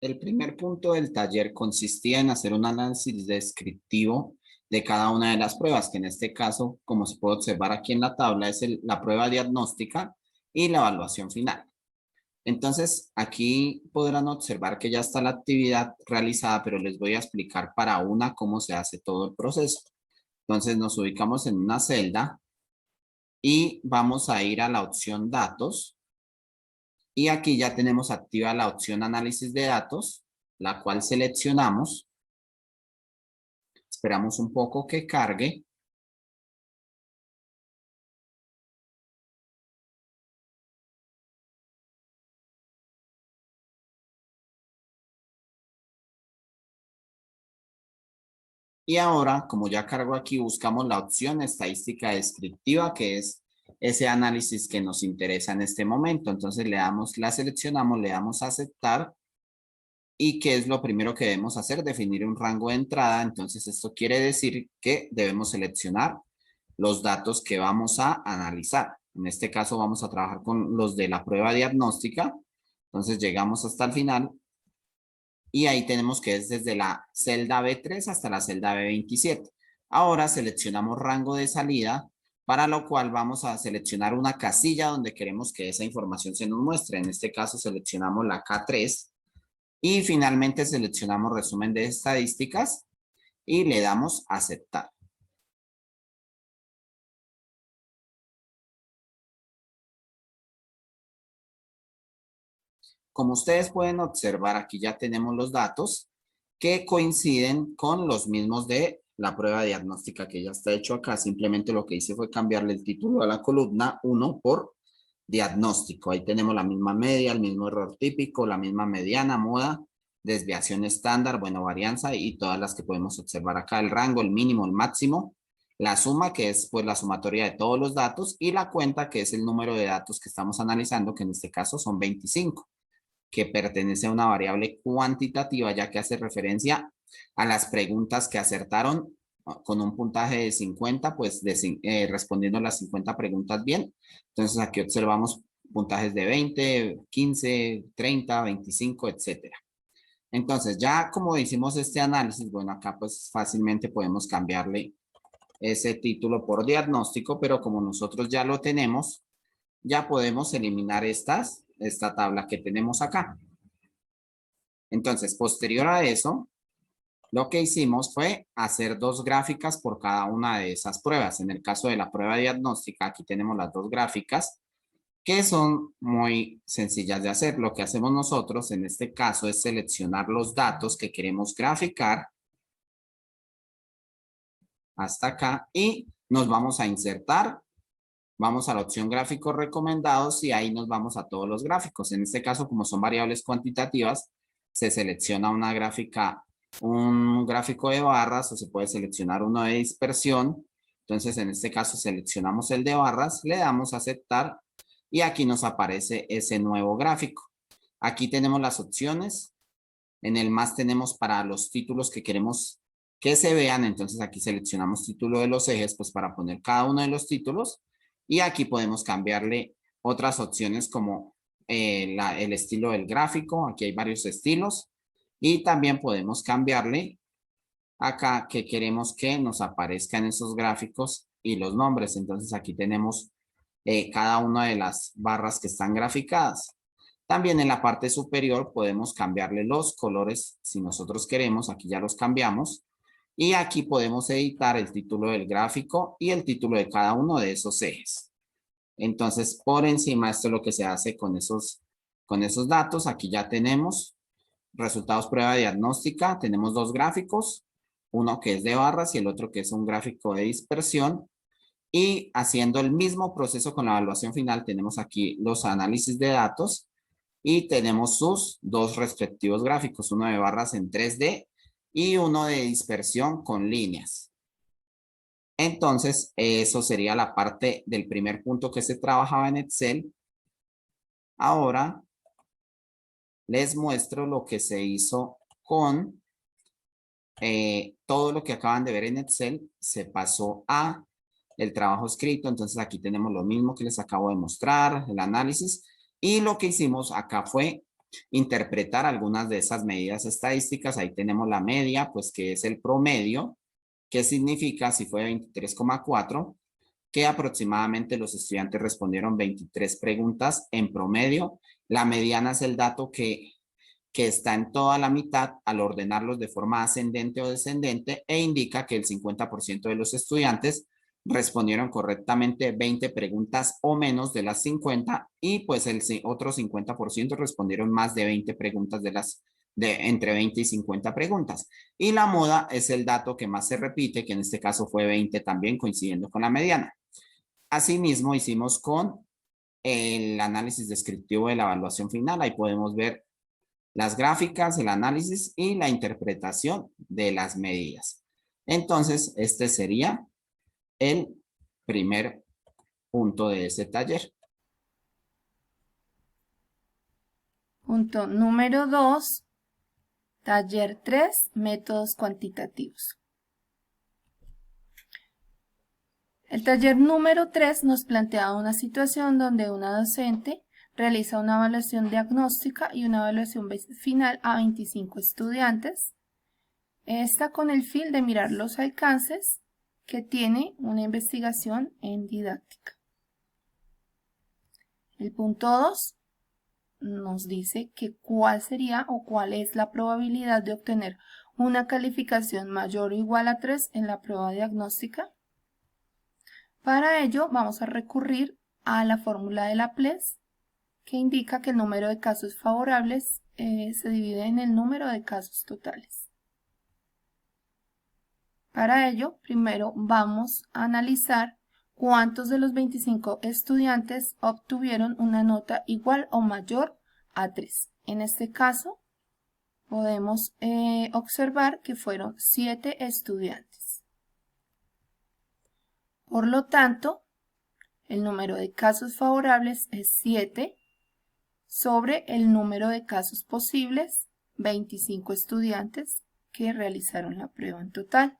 El primer punto del taller consistía en hacer un análisis descriptivo de cada una de las pruebas, que en este caso, como se puede observar aquí en la tabla, es la prueba diagnóstica y la evaluación final. Entonces, aquí podrán observar que ya está la actividad realizada, pero les voy a explicar para una cómo se hace todo el proceso. Entonces, nos ubicamos en una celda y vamos a ir a la opción datos. Y aquí ya tenemos activa la opción análisis de datos, la cual seleccionamos. Esperamos un poco que cargue. Y ahora, como ya cargo aquí, buscamos la opción estadística descriptiva, que es ese análisis que nos interesa en este momento. Entonces la seleccionamos, le damos a aceptar. ¿Y qué es lo primero que debemos hacer? Definir un rango de entrada. Entonces esto quiere decir que debemos seleccionar los datos que vamos a analizar. En este caso vamos a trabajar con los de la prueba diagnóstica. Entonces llegamos hasta el final y ahí tenemos que es desde la celda B3 hasta la celda B27. Ahora seleccionamos rango de salida, para lo cual vamos a seleccionar una casilla donde queremos que esa información se nos muestre. En este caso seleccionamos la K3 y finalmente seleccionamos resumen de estadísticas y le damos a aceptar. Como ustedes pueden observar, aquí ya tenemos los datos que coinciden con los mismos de la prueba diagnóstica que ya está hecho acá. Simplemente lo que hice fue cambiarle el título a la columna 1 por diagnóstico. Ahí tenemos la misma media, el mismo error típico, la misma mediana, moda, desviación estándar, bueno, varianza y todas las que podemos observar acá. El rango, el mínimo, el máximo, la suma, que es pues la sumatoria de todos los datos, y la cuenta, que es el número de datos que estamos analizando, que en este caso son 25. Que pertenece a una variable cuantitativa, ya que hace referencia a las preguntas que acertaron con un puntaje de 50, pues respondiendo las 50 preguntas bien. Entonces aquí observamos puntajes de 20, 15, 30, 25, etcétera. Entonces ya como hicimos este análisis, bueno, acá pues fácilmente podemos cambiarle ese título por diagnóstico, pero como nosotros ya lo tenemos, ya podemos eliminar esta tabla que tenemos acá. Entonces, posterior a eso, lo que hicimos fue hacer dos gráficas por cada una de esas pruebas. En el caso de la prueba diagnóstica, aquí tenemos las dos gráficas que son muy sencillas de hacer. Lo que hacemos nosotros en este caso es seleccionar los datos que queremos graficar hasta acá y nos vamos a insertar. Vamos a la opción gráficos recomendados y ahí nos vamos a todos los gráficos. En este caso, como son variables cuantitativas, se selecciona una gráfica, un gráfico de barras o se puede seleccionar uno de dispersión. Entonces, en este caso, seleccionamos el de barras, le damos a aceptar y aquí nos aparece ese nuevo gráfico. Aquí tenemos las opciones. En el más tenemos para los títulos que queremos que se vean. Entonces, aquí seleccionamos título de los ejes, pues para poner cada uno de los títulos. Y aquí podemos cambiarle otras opciones como el estilo del gráfico. Aquí hay varios estilos. Y también podemos cambiarle acá que queremos que nos aparezcan esos gráficos y los nombres. Entonces aquí tenemos cada una de las barras que están graficadas. También en la parte superior podemos cambiarle los colores si nosotros queremos. Aquí ya los cambiamos. Y aquí podemos editar el título del gráfico y el título de cada uno de esos ejes. Entonces, por encima, esto es lo que se hace con esos datos. Aquí ya tenemos resultados prueba diagnóstica. Tenemos dos gráficos, uno que es de barras y el otro que es un gráfico de dispersión. Y haciendo el mismo proceso con la evaluación final, tenemos aquí los análisis de datos y tenemos sus dos respectivos gráficos, uno de barras en 3D y uno de dispersión con líneas. Entonces, eso sería la parte del primer punto que se trabajaba en Excel. Ahora, les muestro lo que se hizo con todo lo que acaban de ver en Excel, se pasó a el trabajo escrito. Entonces, aquí tenemos lo mismo que les acabo de mostrar, el análisis. Y lo que hicimos acá fue interpretar algunas de esas medidas estadísticas. Ahí tenemos la media, pues que es el promedio, que significa, si fue 23,4, que aproximadamente los estudiantes respondieron 23 preguntas en promedio. La mediana es el dato que está en toda la mitad al ordenarlos de forma ascendente o descendente e indica que el 50% de los estudiantes respondieron correctamente 20 preguntas o menos de las 50 y pues el otro 50% respondieron más de 20 preguntas de entre 20 y 50 preguntas. Y la moda es el dato que más se repite, que en este caso fue 20 también, coincidiendo con la mediana. Asimismo, hicimos con el análisis descriptivo de la evaluación final. Ahí podemos ver las gráficas, el análisis y la interpretación de las medidas. Entonces, este sería el primer punto de este taller. Punto número 2, taller 3, métodos cuantitativos. El taller número 3 nos plantea una situación donde una docente realiza una evaluación diagnóstica y una evaluación final a 25 estudiantes. Esta con el fin de mirar los alcances que tiene una investigación en didáctica. El punto 2 nos dice que cuál sería o cuál es la probabilidad de obtener una calificación mayor o igual a 3 en la prueba diagnóstica. Para ello vamos a recurrir a la fórmula de Laplace, que indica que el número de casos favorables se divide en el número de casos totales. Para ello, primero vamos a analizar cuántos de los 25 estudiantes obtuvieron una nota igual o mayor a 3. En este caso, podemos observar que fueron 7 estudiantes. Por lo tanto, el número de casos favorables es 7 sobre el número de casos posibles, 25 estudiantes que realizaron la prueba en total.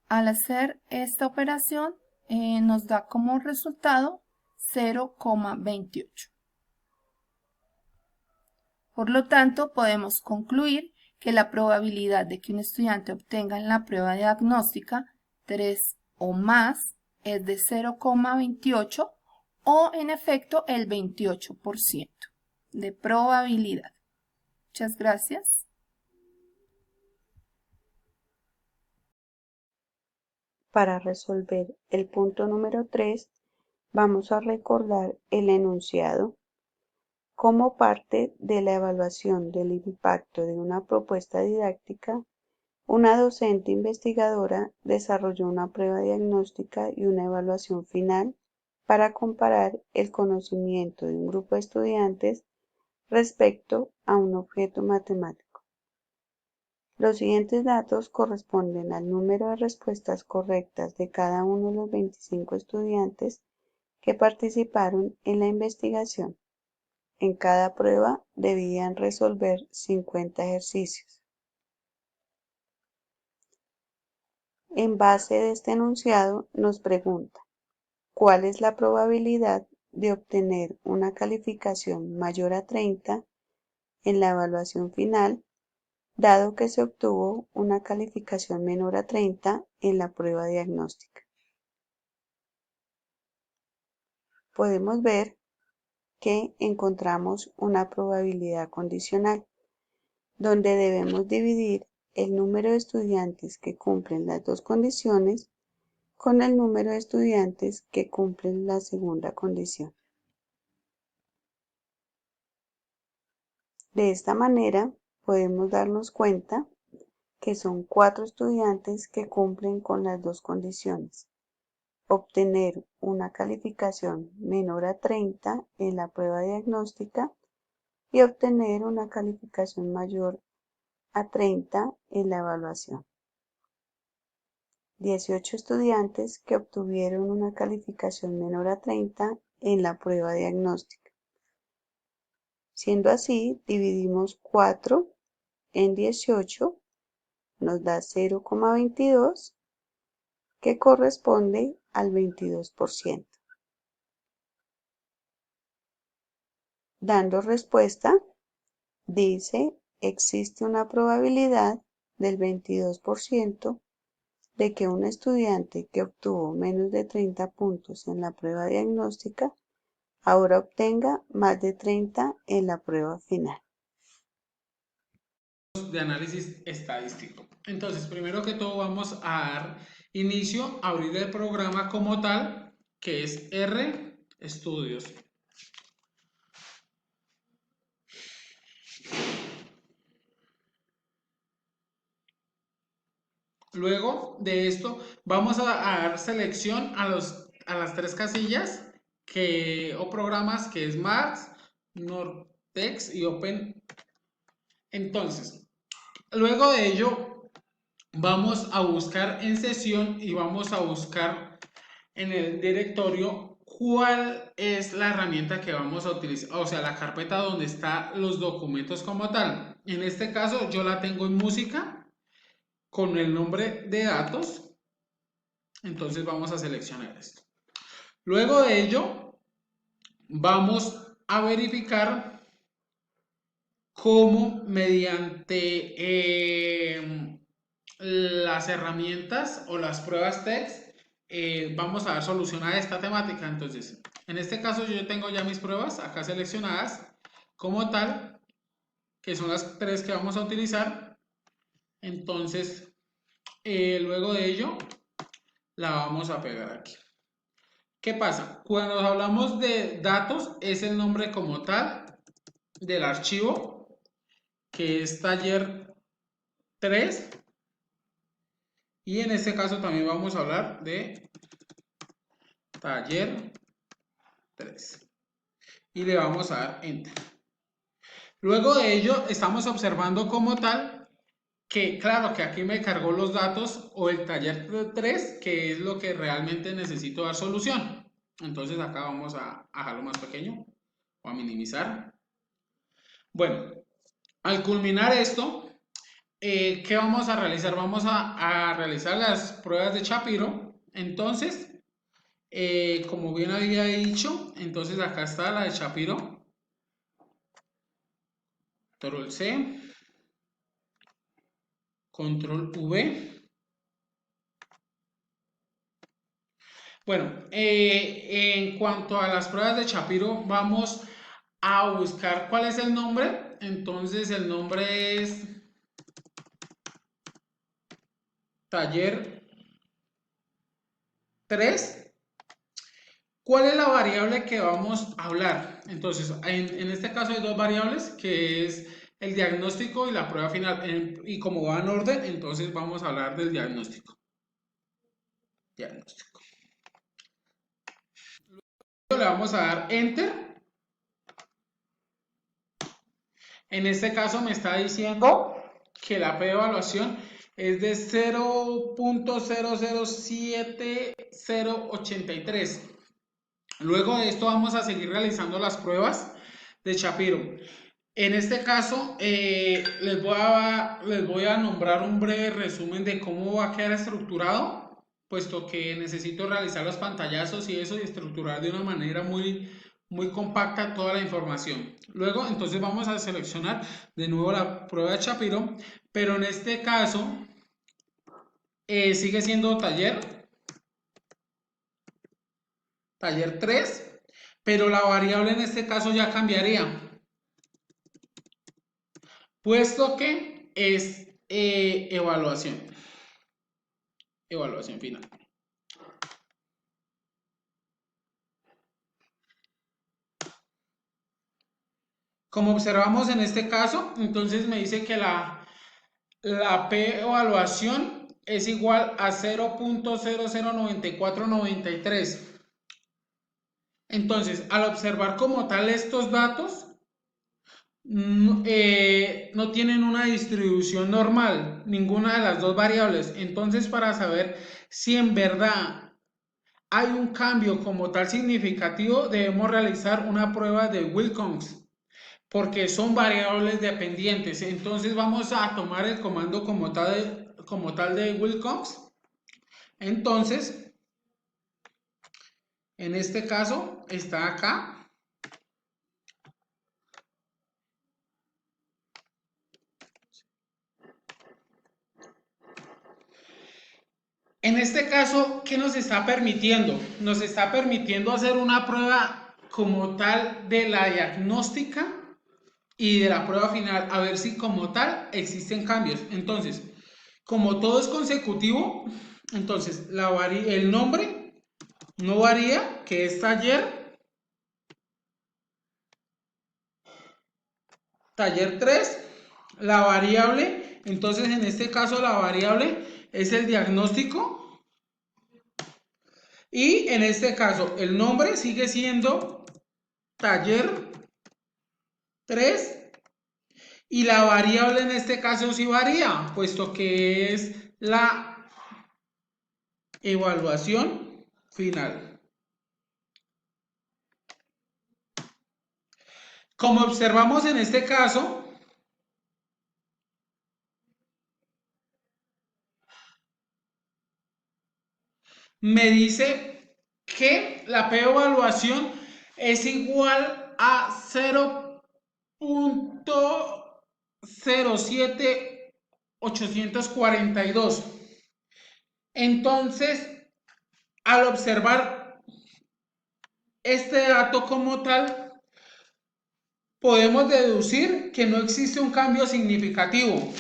Al hacer esta operación nos da como resultado 0,28. Por lo tanto, podemos concluir que la probabilidad de que un estudiante obtenga en la prueba diagnóstica 3 o más es de 0,28 o en efecto el 28% de probabilidad. Muchas gracias. Para resolver el punto número 3, vamos a recordar el enunciado. Como parte de la evaluación del impacto de una propuesta didáctica, una docente investigadora desarrolló una prueba diagnóstica y una evaluación final para comparar el conocimiento de un grupo de estudiantes respecto a un objeto matemático. Los siguientes datos corresponden al número de respuestas correctas de cada uno de los 25 estudiantes que participaron en la investigación. En cada prueba debían resolver 50 ejercicios. En base de este enunciado nos pregunta, ¿cuál es la probabilidad de obtener una calificación mayor a 30 en la evaluación final, dado que se obtuvo una calificación menor a 30 en la prueba diagnóstica? Podemos ver que encontramos una probabilidad condicional, donde debemos dividir el número de estudiantes que cumplen las dos condiciones con el número de estudiantes que cumplen la segunda condición. De esta manera, podemos darnos cuenta que son 4 estudiantes que cumplen con las dos condiciones: obtener una calificación menor a 30 en la prueba diagnóstica y obtener una calificación mayor a 30 en la evaluación. 18 estudiantes que obtuvieron una calificación menor a 30 en la prueba diagnóstica. Siendo así, dividimos 4 en 18, nos da 0,22, que corresponde al 22%. Dando respuesta, dice, existe una probabilidad del 22% de que un estudiante que obtuvo menos de 30 puntos en la prueba diagnóstica ahora obtenga más de 30 en la prueba final. De análisis estadístico. Entonces, primero que todo vamos a dar inicio a abrir el programa como tal, que es R Estudios. Luego de esto, vamos a dar selección a las tres casillas o programas que es Max, Nortex y Open. Entonces, luego de ello, vamos a buscar en sesión y vamos a buscar en el directorio cuál es la herramienta que vamos a utilizar, o sea, la carpeta donde están los documentos como tal. En este caso, yo la tengo en música con el nombre de datos. Entonces vamos a seleccionar esto. Luego de ello, vamos a verificar cómo mediante las herramientas o las pruebas text vamos a dar solución a esta temática. Entonces, en este caso yo tengo ya mis pruebas acá seleccionadas como tal, que son las tres que vamos a utilizar. Entonces, luego de ello, la vamos a pegar aquí. ¿Qué pasa? Cuando hablamos de datos, es el nombre como tal del archivo, que es taller 3. Y en este caso también vamos a hablar de taller 3. Y le vamos a dar Enter. Luego de ello, estamos observando como tal que, claro, que aquí me cargó los datos o el taller 3, que es lo que realmente necesito dar solución. Entonces acá vamos a dejarlo más pequeño o a minimizar. Bueno, al culminar esto, ¿qué vamos a realizar? Vamos a realizar las pruebas de Shapiro. Entonces, como bien había dicho, entonces acá está la de Shapiro. Control C, Control V. Bueno, en cuanto a las pruebas de Shapiro, vamos a buscar cuál es el nombre. Entonces, el nombre es taller 3. ¿Cuál es la variable que vamos a hablar? Entonces, en este caso hay dos variables, que es el diagnóstico y la prueba final. Y como va en orden, entonces vamos a hablar del diagnóstico. Diagnóstico. Luego le vamos a dar Enter. En este caso me está diciendo que la P de evaluación es de 0.007083. Luego de esto vamos a seguir realizando las pruebas de Shapiro. En este caso les voy a nombrar un breve resumen de cómo va a quedar estructurado, puesto que necesito realizar los pantallazos y eso y estructurar de una manera muy compacta toda la información. Luego entonces vamos a seleccionar de nuevo la prueba de Shapiro, pero en este caso sigue siendo taller 3, pero la variable en este caso ya cambiaría, puesto que es evaluación final. Como observamos en este caso, entonces me dice que la P evaluación es igual a 0.009493. Entonces, al observar como tal estos datos, no tienen una distribución normal, ninguna de las dos variables. Entonces, para saber si en verdad hay un cambio como tal significativo, debemos realizar una prueba de Wilcox, porque son variables dependientes. Entonces vamos a tomar el comando como tal de Wilcox. Entonces, en este caso está acá. En este caso, ¿qué nos está permitiendo? Nos está permitiendo hacer una prueba como tal de la diagnóstica y de la prueba final, a ver si como tal existen cambios. Entonces, como todo es consecutivo, entonces el nombre no varía, que es taller 3, la variable, entonces en este caso la variable es el diagnóstico y en este caso el nombre sigue siendo taller 3 y la variable en este caso sí varía, puesto que es la evaluación final. Como observamos en este caso, me dice que la p-evaluación es igual a 0.07842. Entonces, al observar este dato como tal, podemos deducir que no existe un cambio significativo.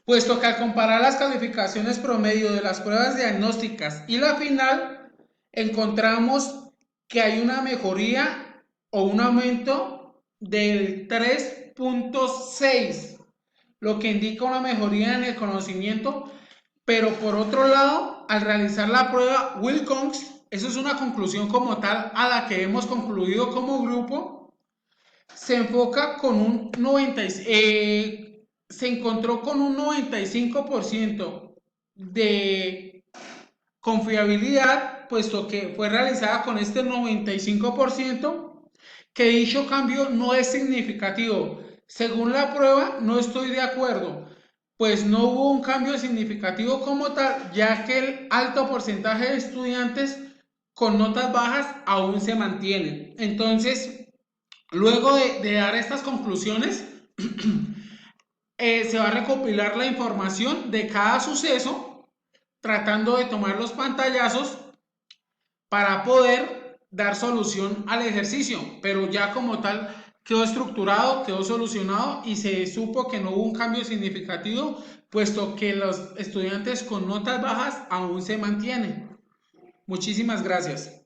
Puesto que al comparar las calificaciones promedio de las pruebas diagnósticas y la final, encontramos que hay una mejoría o un aumento del 3.6, lo que indica una mejoría en el conocimiento, pero por otro lado, al realizar la prueba Wilcox, eso es una conclusión como tal a la que hemos concluido como grupo, se enfoca con un 96, se encontró con un 95% de confiabilidad, puesto que fue realizada con este 95%, que dicho cambio no es significativo. Según la prueba, no estoy de acuerdo, pues no hubo un cambio significativo como tal, ya que el alto porcentaje de estudiantes con notas bajas aún se mantienen. Entonces, luego de dar estas conclusiones, se va a recopilar la información de cada suceso, tratando de tomar los pantallazos para poder dar solución al ejercicio, pero ya como tal quedó estructurado, quedó solucionado y se supo que no hubo un cambio significativo, puesto que los estudiantes con notas bajas aún se mantienen. Muchísimas gracias.